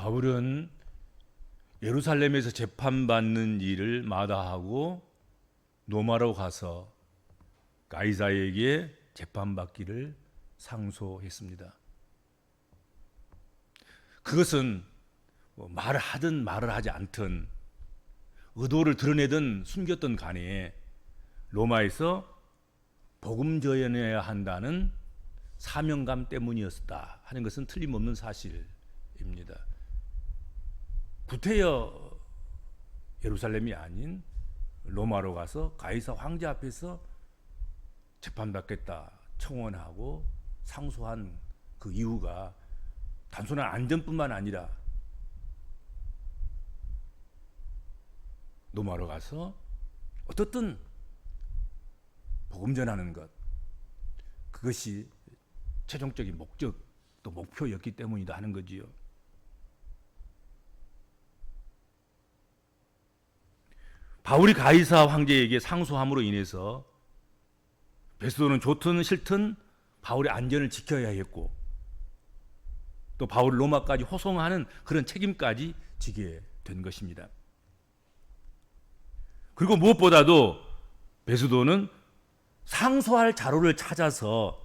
바울은 예루살렘에서 재판받는 일을 마다하고 로마로 가서 가이사에게 재판받기를 상소했습니다. 그것은 말을 하든 말을 하지 않든 의도를 드러내든 숨겼던 간에 로마에서 복음 전해야 한다는 사명감 때문이었다 하는 것은 틀림없는 사실입니다. 구태여 예루살렘이 아닌 로마로 가서 가이사 황제 앞에서 재판받겠다 청원하고 상소한 그 이유가 단순한 안전뿐만 아니라 로마로 가서 어떻든 복음 전하는 것, 그것이 최종적인 목적 또 목표였기 때문이다 하는 거지요. 바울이 가이사 황제에게 상소함으로 인해서 베스도는 좋든 싫든 바울의 안전을 지켜야 했고 또 바울을 로마까지 호송하는 그런 책임까지 지게 된 것입니다. 그리고 무엇보다도 베스도는 상소할 자료를 찾아서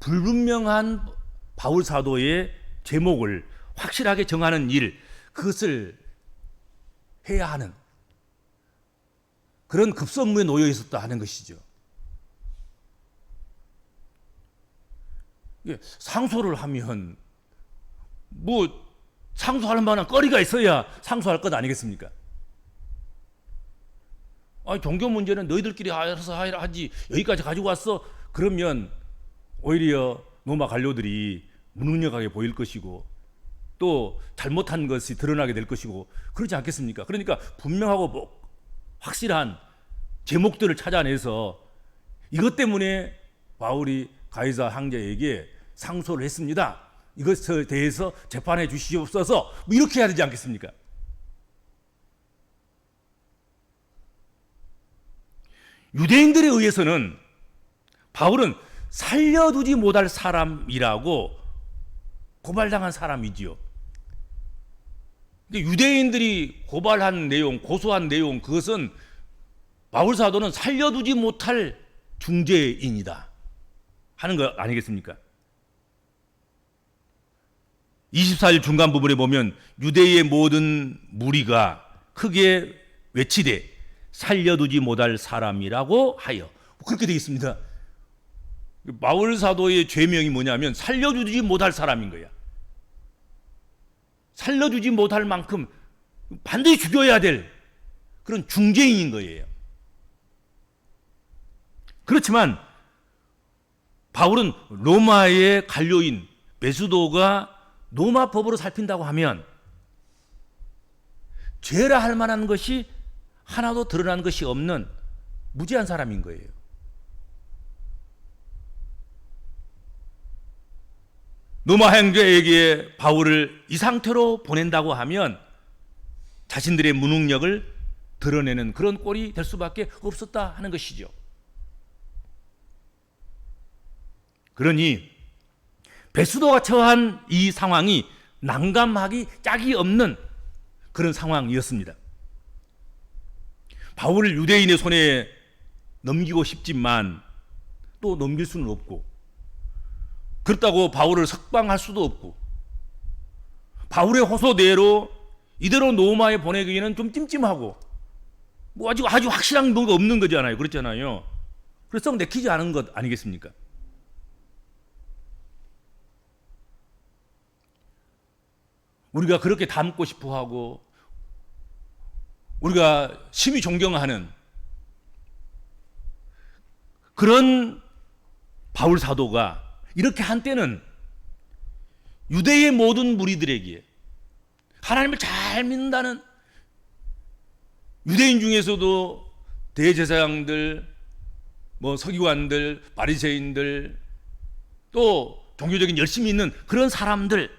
불분명한 바울 사도의 제목을 확실하게 정하는 일, 그것을 해야 하는 그런 급선무에 놓여 있었다 하는 것이죠. 상소를 하면 상소할 만한 거리가 있어야 상소할 것 아니겠습니까? 종교 문제는 너희들끼리 알아서 하지 여기까지 가지고 왔어. 그러면 오히려 로마 관료들이 무능력하게 보일 것이고 또 잘못한 것이 드러나게 될 것이고 그렇지 않겠습니까? 그러니까 분명하고 확실한 제목들을 찾아내서 이것 때문에 바울이 가이사 황제에게 상소를 했습니다. 이것에 대해서 재판해 주시옵소서. 이렇게 해야 되지 않겠습니까? 유대인들에 의해서는 바울은 살려두지 못할 사람이라고 고발당한 사람이지요. 유대인들이 고발한 내용, 고소한 내용, 그것은 바울 사도는 살려두지 못할 중죄인이다 하는 거 아니겠습니까? 24일 중간 부분에 보면 유대의 모든 무리가 크게 외치되 살려두지 못할 사람이라고 하여, 그렇게 되어 있습니다. 바울 사도의 죄명이 뭐냐면 살려주지 못할 사람인 거야. 살려주지 못할 만큼 반드시 죽여야 될 그런 중죄인인 거예요. 그렇지만 바울은 로마의 관료인 베스도가 로마 법으로 살핀다고 하면 죄라 할 만한 것이 하나도 드러난 것이 없는 무죄한 사람인 거예요. 로마 황제에게 바울을 이 상태로 보낸다고 하면 자신들의 무능력을 드러내는 그런 꼴이 될 수밖에 없었다 하는 것이죠. 그러니 베스도가 처한 이 상황이 난감하기 짝이 없는 그런 상황이었습니다. 바울을 유대인의 손에 넘기고 싶지만 또 넘길 수는 없고, 그렇다고 바울을 석방할 수도 없고, 바울의 호소대로 이대로 로마에 보내기에는 좀 찜찜하고 아주 확실한 뭔가 없는 거잖아요. 그렇잖아요. 그래서 내키지 않은 것 아니겠습니까? 우리가 그렇게 닮고 싶어하고 우리가 심히 존경하는 그런 바울 사도가 이렇게 한때는 유대의 모든 무리들에게 하나님을 잘 믿는다는, 유대인 중에서도 대제사장들, 서기관들, 바리새인들, 또 종교적인 열심히 있는 그런 사람들,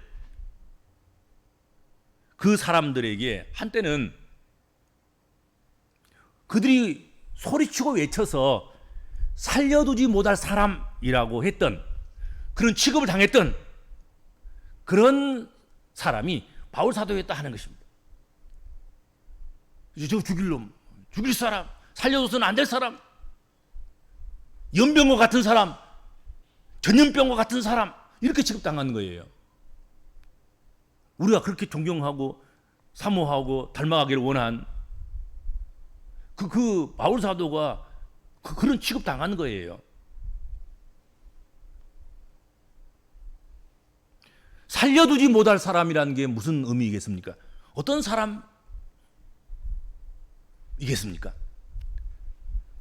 그 사람들에게 한때는 그들이 소리치고 외쳐서 살려두지 못할 사람이라고 했던, 그런 취급을 당했던 그런 사람이 바울 사도였다 하는 것입니다. 저 죽일 놈, 죽일 사람, 살려둬서는 안 될 사람, 연병과 같은 사람, 전염병과 같은 사람, 이렇게 취급당하는 거예요. 우리가 그렇게 존경하고 사모하고 닮아가기를 원한 그 바울 사도가 그런 취급당하는 거예요. 살려두지 못할 사람이라는 게 무슨 의미겠습니까? 어떤 사람이겠습니까?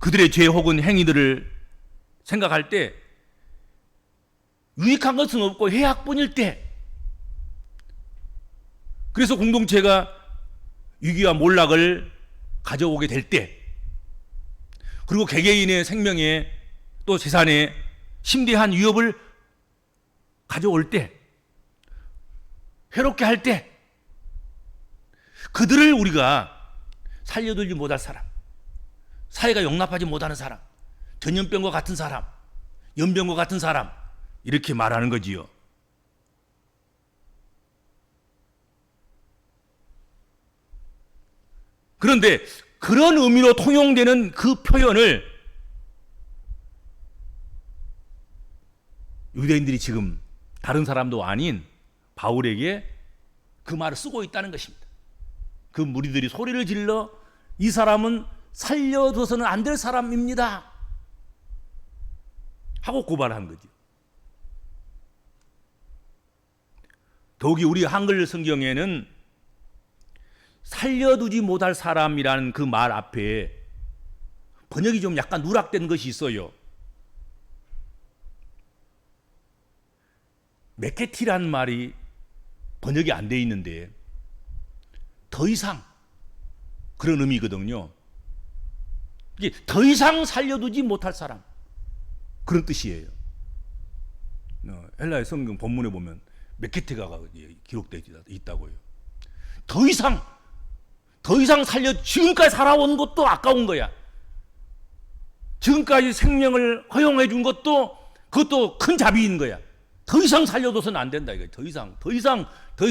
그들의 죄 혹은 행위들을 생각할 때 유익한 것은 없고 해악뿐일 때, 그래서 공동체가 위기와 몰락을 가져오게 될 때, 그리고 개개인의 생명에 또 재산에 심대한 위협을 가져올 때, 해롭게 할 때, 그들을 우리가 살려두지 못할 사람, 사회가 용납하지 못하는 사람, 전염병과 같은 사람, 연병과 같은 사람, 이렇게 말하는 거지요. 그런데 그런 의미로 통용되는 그 표현을 유대인들이 지금 다른 사람도 아닌 바울에게 그 말을 쓰고 있다는 것입니다. 그 무리들이 소리를 질러 이 사람은 살려둬서는 안 될 사람입니다 하고 고발한 거죠. 더욱이 우리 한글 성경에는 살려두지 못할 사람이라는 그 말 앞에 번역이 좀 약간 누락된 것이 있어요. 메케티라는 말이 번역이 안 돼 있는데 더 이상 그런 의미거든요. 이게 더 이상 살려두지 못할 사람, 그런 뜻이에요. 헬라의 성경 본문에 보면 메케티가 기록되어 있다고요. 더 이상 지금까지 살아온 것도 아까운 거야. 지금까지 생명을 허용해 준 것도 그것도 큰 자비인 거야. 더 이상 살려둬서는 안 된다 이거. 더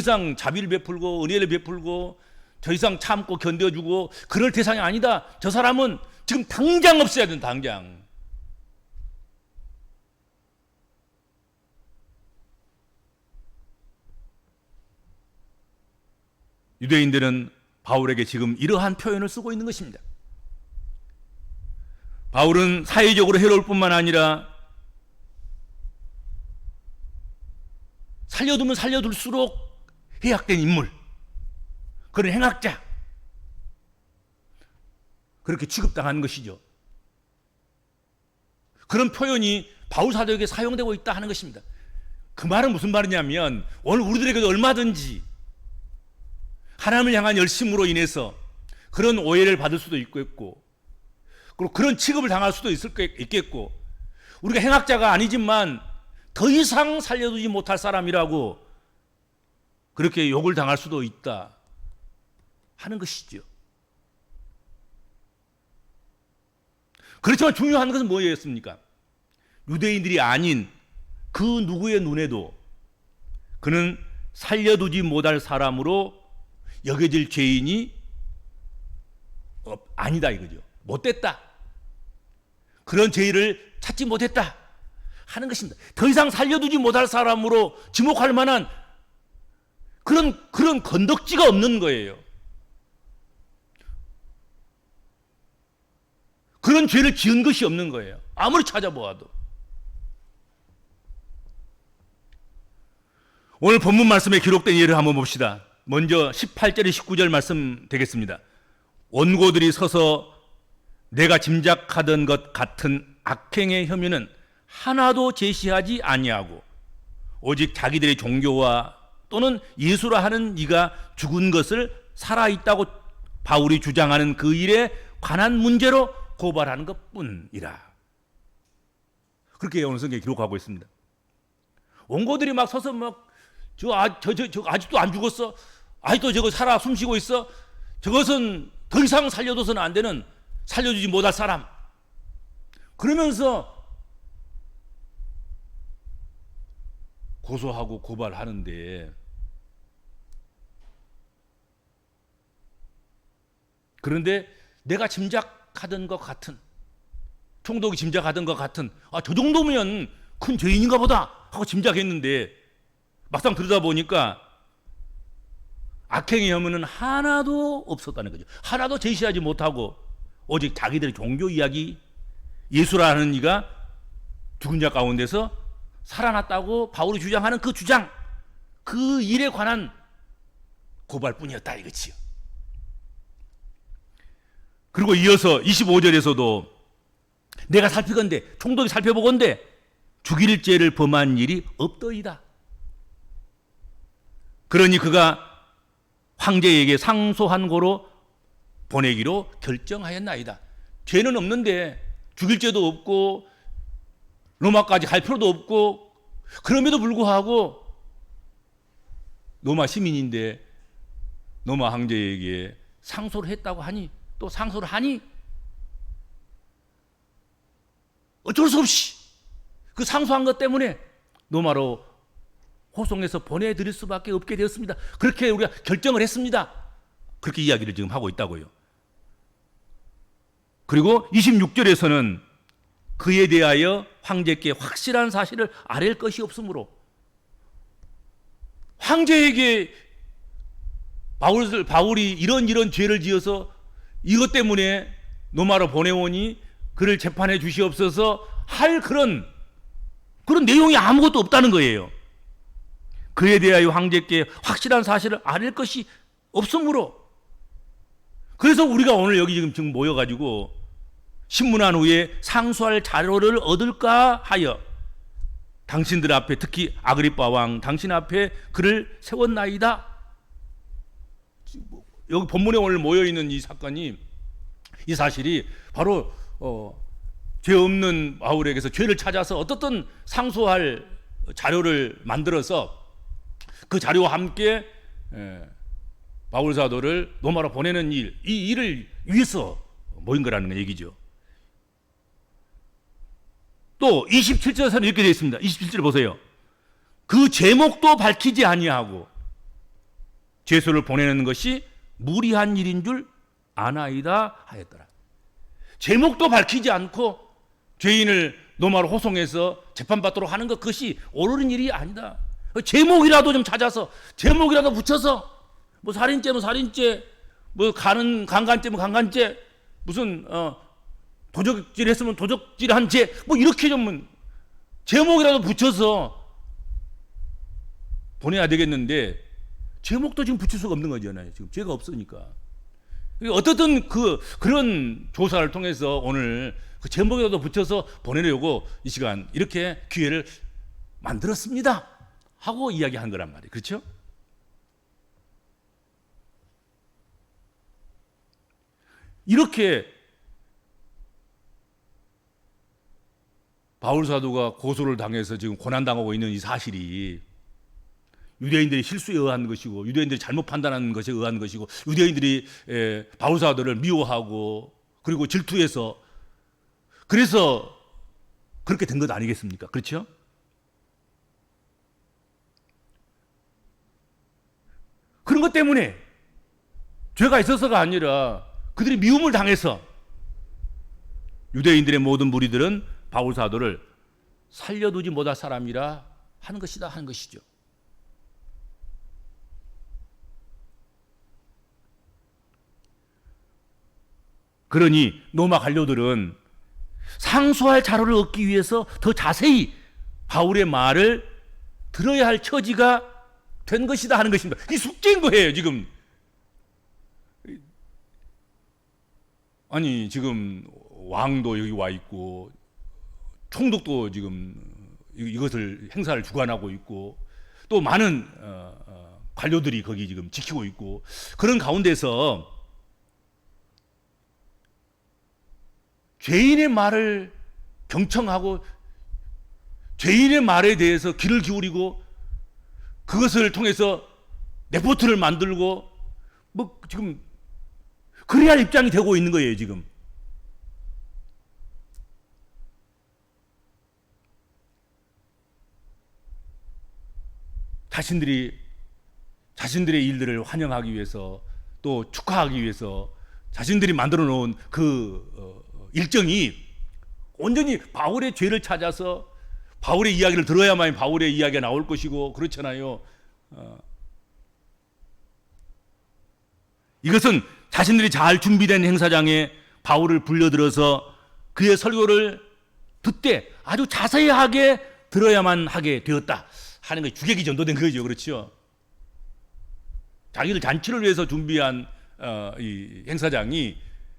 이상 자비를 베풀고 은혜를 베풀고 더 이상 참고 견뎌주고 그럴 대상이 아니다. 저 사람은 지금 당장 없애야 된다. 당장. 유대인들은 바울에게 지금 이러한 표현을 쓰고 있는 것입니다. 바울은 사회적으로 해로울 뿐만 아니라 살려두면 살려둘수록 해악된 인물, 그런 행악자, 그렇게 취급당하는 것이죠. 그런 표현이 바울 사도에게 사용되고 있다 하는 것입니다. 그 말은 무슨 말이냐면 오늘 우리들에게도 얼마든지 하나님을 향한 열심으로 인해서 그런 오해를 받을 수도 있겠고, 그리고 그런 취급을 당할 수도 있겠고, 우리가 행악자가 아니지만 더 이상 살려두지 못할 사람이라고 그렇게 욕을 당할 수도 있다 하는 것이죠. 그렇지만 중요한 것은 뭐였습니까? 유대인들이 아닌 그 누구의 눈에도 그는 살려두지 못할 사람으로 여겨질 죄인이 아니다 이거죠. 못됐다. 그런 죄를 찾지 못했다 하는 것입니다. 더 이상 살려두지 못할 사람으로 지목할 만한 그런 건덕지가 없는 거예요. 그런 죄를 지은 것이 없는 거예요. 아무리 찾아보아도. 오늘 본문 말씀에 기록된 예를 한번 봅시다. 먼저 18절에 19절 말씀 되겠습니다. 원고들이 서서 내가 짐작하던 것 같은 악행의 혐의는 하나도 제시하지 아니하고 오직 자기들의 종교와 또는 예수라 하는 이가 죽은 것을 살아있다고 바울이 주장하는 그 일에 관한 문제로 고발하는 것뿐이라. 그렇게 오늘 성경에 기록하고 있습니다. 원고들이 막 서서 막 저 아직도 안 죽었어. 아직도 저거 살아 숨쉬고 있어. 저것은 더 이상 살려둬서는 안 되는, 살려주지 못할 사람. 그러면서 고소하고 고발하는데 그런데 내가 짐작하던 것 같은, 총독이 짐작하던 것 같은, 저 정도면 큰 죄인인가 보다 하고 짐작했는데 막상 들여다보니까 악행의 혐의는 하나도 없었다는 거죠. 하나도 제시하지 못하고 오직 자기들의 종교 이야기, 예수라는 이가 죽은 자 가운데서 살아났다고 바울이 주장하는 그 주장, 그 일에 관한 고발뿐이었다 이거지요. 그리고 이어서 25절에서도 내가 살피건대, 총독이 살펴보건대 죽일 죄를 범한 일이 없더이다. 그러니 그가 황제에게 상소한 고로 보내기로 결정하였나이다. 죄는 없는데, 죽일 죄도 없고 로마까지 갈 필요도 없고, 그럼에도 불구하고 로마 시민인데 로마 황제에게 상소를 했다고 하니, 또 상소를 하니 어쩔 수 없이 그 상소한 것 때문에 로마로 호송해서 보내드릴 수밖에 없게 되었습니다. 그렇게 우리가 결정을 했습니다. 그렇게 이야기를 지금 하고 있다고요. 그리고 26절에서는 그에 대하여 황제께 확실한 사실을 아랠 것이 없으므로, 황제에게 바울이 이런 죄를 지어서 이것 때문에 로마로 보내오니 그를 재판해 주시옵소서 할 그런 내용이 아무것도 없다는 거예요. 그에 대하여 황제께 확실한 사실을 아랠 것이 없으므로, 그래서 우리가 오늘 여기 지금 모여가지고 신문한 후에 상소할 자료를 얻을까 하여 당신들 앞에, 특히 아그리빠 왕 당신 앞에 그를 세웠나이다. 여기 본문에 오늘 모여있는 이 사건이, 이 사실이 바로 죄 없는 바울에게서 죄를 찾아서 어떻든 상소할 자료를 만들어서 그 자료와 함께 바울 사도를 로마로 보내는 일, 이 일을 위해서 모인 거라는 얘기죠. 또 27절에서는 이렇게 되어 있습니다. 27절 보세요. 그 제목도 밝히지 아니하고 죄수를 보내는 것이 무리한 일인 줄 아나이다 하였더라. 제목도 밝히지 않고 죄인을 로마로 호송해서 재판받도록 하는 것, 그것이 옳은 일이 아니다. 제목이라도 좀 찾아서, 제목이라도 붙여서, 뭐 살인죄면 살인죄, 뭐 강간죄면 강간죄, 무슨 도적질 했으면 도적질한 죄, 뭐 이렇게 좀 제목이라도 붙여서 보내야 되겠는데, 제목도 지금 붙일 수가 없는 거잖아요. 지금 죄가 없으니까. 어떻든 그런 조사를 통해서 오늘 그 제목이라도 붙여서 보내려고 이 시간 이렇게 기회를 만들었습니다 하고 이야기한 거란 말이에요. 그렇죠? 이렇게 바울 사도가 고소를 당해서 지금 고난당하고 있는 이 사실이 유대인들이 실수에 의한 것이고, 유대인들이 잘못 판단한 것에 의한 것이고, 유대인들이 바울 사도를 미워하고 그리고 질투해서, 그래서 그렇게 된 것 아니겠습니까? 그렇죠? 그런 것 때문에 죄가 있어서가 아니라 그들이 미움을 당해서 유대인들의 모든 무리들은 바울 사도를 살려두지 못할 사람이라 하는 것이다 하는 것이죠. 그러니 로마 관료들은 상소할 자료를 얻기 위해서 더 자세히 바울의 말을 들어야 할 처지가 된 것이다 하는 것입니다. 이 숙제인 거예요, 지금. 아니, 지금 왕도 여기 와 있고, 총독도 지금 이것을 행사를 주관하고 있고, 또 많은 관료들이 거기 지금 지키고 있고, 그런 가운데서 죄인의 말을 경청하고 죄인의 말에 대해서 귀를 기울이고 그것을 통해서 레포트를 만들고 뭐 지금 그래야 할 입장이 되고 있는 거예요, 지금. 자신들의 일들을 환영하기 위해서, 또 축하하기 위해서 자신들이 만들어 놓은 그 일정이 온전히 바울의 죄를 찾아서 바울의 이야기를 들어야만 바울의 이야기가 나올 것이고 그렇잖아요. 이것은 자신들이 잘 준비된 행사장에 바울을 불러들어서 그의 설교를 듣되 아주 자세하게 들어야만 하게 되었다 하는 것이 주객이 전도된 거죠. 그렇죠? 자기들 잔치를 위해서 준비한 이 행사장이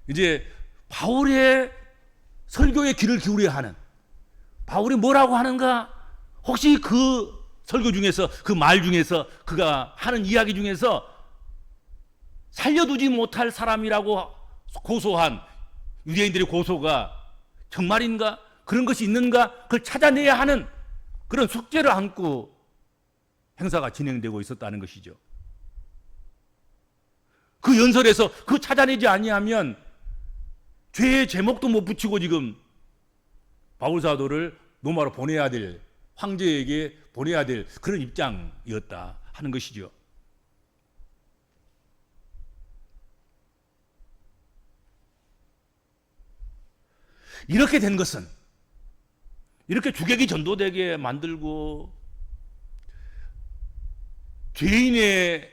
이제 바울의 설교에 귀를 기울여야 하는, 바울이 뭐라고 하는가, 혹시 그 설교 중에서 그 말 중에서 그가 하는 이야기 중에서 살려두지 못할 사람이라고 고소한 유대인들의 고소가 정말인가, 그런 것이 있는가, 그걸 찾아내야 하는 그런 숙제를 안고 행사가 진행되고 있었다는 것이죠. 그 연설에서 그 찾아내지 아니하면 죄의 제목도 못 붙이고 지금 바울 사도를 로마로 보내야 될, 황제에게 보내야 될 그런 입장이었다 하는 것이죠. 이렇게 된 것은, 이렇게 주객이 전도되게 만들고 죄인의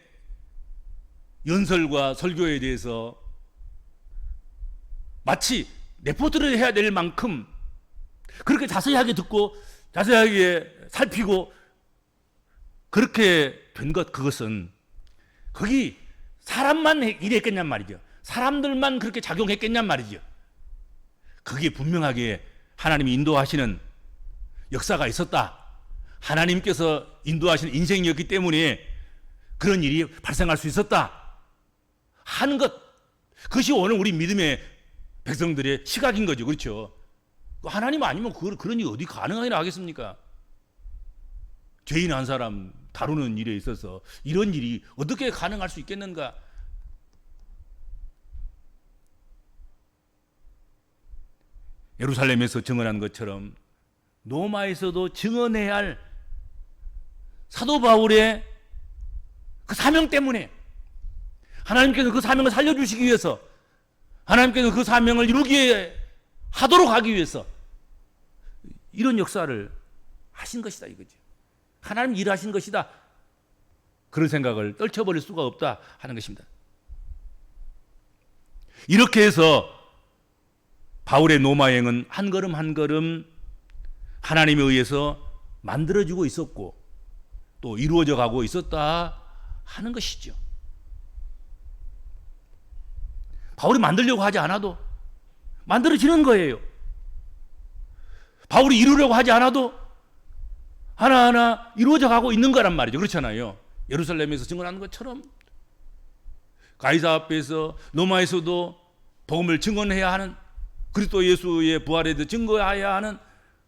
연설과 설교에 대해서 마치 레포트를 해야 될 만큼 그렇게 자세하게 듣고 자세하게 살피고 그렇게 된 것, 그것은 거기 사람만 일했겠냔 말이죠. 사람들만 그렇게 작용했겠냔 말이죠. 거기에 분명하게 하나님이 인도하시는 역사가 있었다. 하나님께서 인도하시는 인생이었기 때문에 그런 일이 발생할 수 있었다 하는 것, 그것이 오늘 우리 믿음의 백성들의 시각인 거죠. 그렇죠? 하나님 아니면 그런 일이 어디 가능하긴 하겠습니까? 죄인 한 사람 다루는 일에 있어서 이런 일이 어떻게 가능할 수 있겠는가? 예루살렘에서 증언한 것처럼 로마에서도 증언해야 할 사도 바울의 그 사명 때문에 하나님께서 그 사명을 살려주시기 위해서, 하나님께서 그 사명을 이루게 하도록 하기 위해서 이런 역사를 하신 것이다 이거죠. 하나님 일하신 것이다. 그런 생각을 떨쳐버릴 수가 없다 하는 것입니다. 이렇게 해서 바울의 노마행은 한 걸음 한 걸음 하나님에 의해서 만들어지고 있었고 또 이루어져 가고 있었다 하는 것이죠. 바울이 만들려고 하지 않아도 만들어지는 거예요. 바울이 이루려고 하지 않아도 하나하나 이루어져 가고 있는 거란 말이죠. 그렇잖아요. 예루살렘에서 증언하는 것처럼 가이사 앞에서 로마에서도 복음을 증언해야 하는, 그리스도 예수의 부활에 대해 증거해야 하는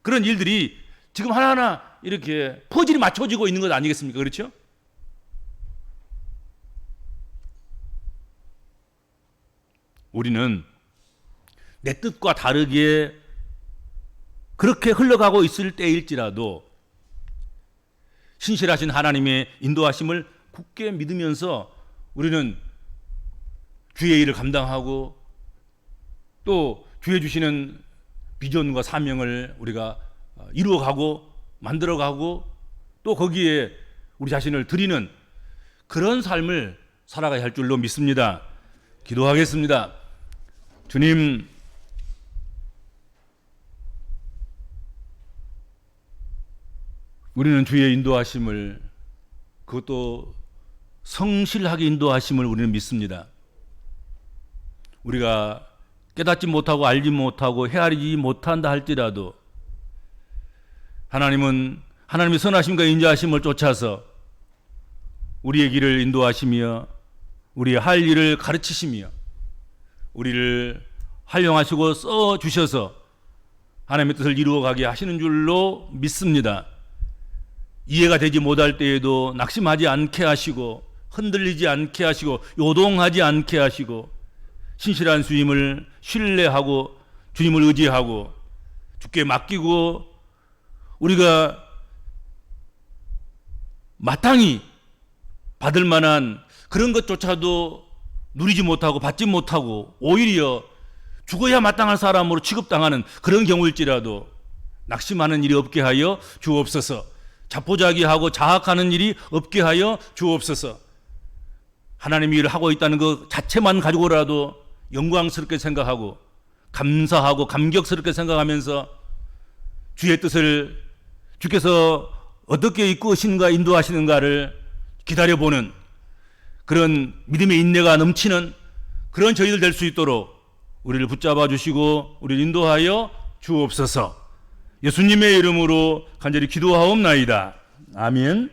그런 일들이 지금 하나하나 이렇게 퍼즐이 맞춰지고 있는 것 아니겠습니까? 그렇죠? 우리는 내 뜻과 다르게 그렇게 흘러가고 있을 때일지라도 신실하신 하나님의 인도하심을 굳게 믿으면서 우리는 주의 일을 감당하고 또 주의 주시는 비전과 사명을 우리가 이루어가고 만들어가고 또 거기에 우리 자신을 드리는 그런 삶을 살아가야 할 줄로 믿습니다. 기도하겠습니다. 주님, 우리는 주의 인도하심을, 그것도 성실하게 인도하심을 우리는 믿습니다. 우리가 깨닫지 못하고 알지 못하고 헤아리지 못한다 할지라도 하나님은 하나님의 선하심과 인자하심을 쫓아서 우리의 길을 인도하시며 우리의 할 일을 가르치시며 우리를 활용하시고 써주셔서 하나님의 뜻을 이루어가게 하시는 줄로 믿습니다. 이해가 되지 못할 때에도 낙심하지 않게 하시고 흔들리지 않게 하시고 요동하지 않게 하시고 신실한 주님을 신뢰하고 주님을 의지하고 주께 맡기고 우리가 마땅히 받을 만한 그런 것조차도 누리지 못하고 받지 못하고 오히려 죽어야 마땅한 사람으로 취급당하는 그런 경우일지라도 낙심하는 일이 없게 하여 주옵소서. 자포자기하고 자학하는 일이 없게 하여 주옵소서. 하나님이 일을 하고 있다는 것 자체만 가지고라도 영광스럽게 생각하고 감사하고 감격스럽게 생각하면서 주의 뜻을 주께서 어떻게 이끄시는가 인도하시는가를 기다려보는 그런 믿음의 인내가 넘치는 그런 저희들 될 수 있도록 우리를 붙잡아 주시고 우리를 인도하여 주옵소서. 예수님의 이름으로 간절히 기도하옵나이다. 아멘.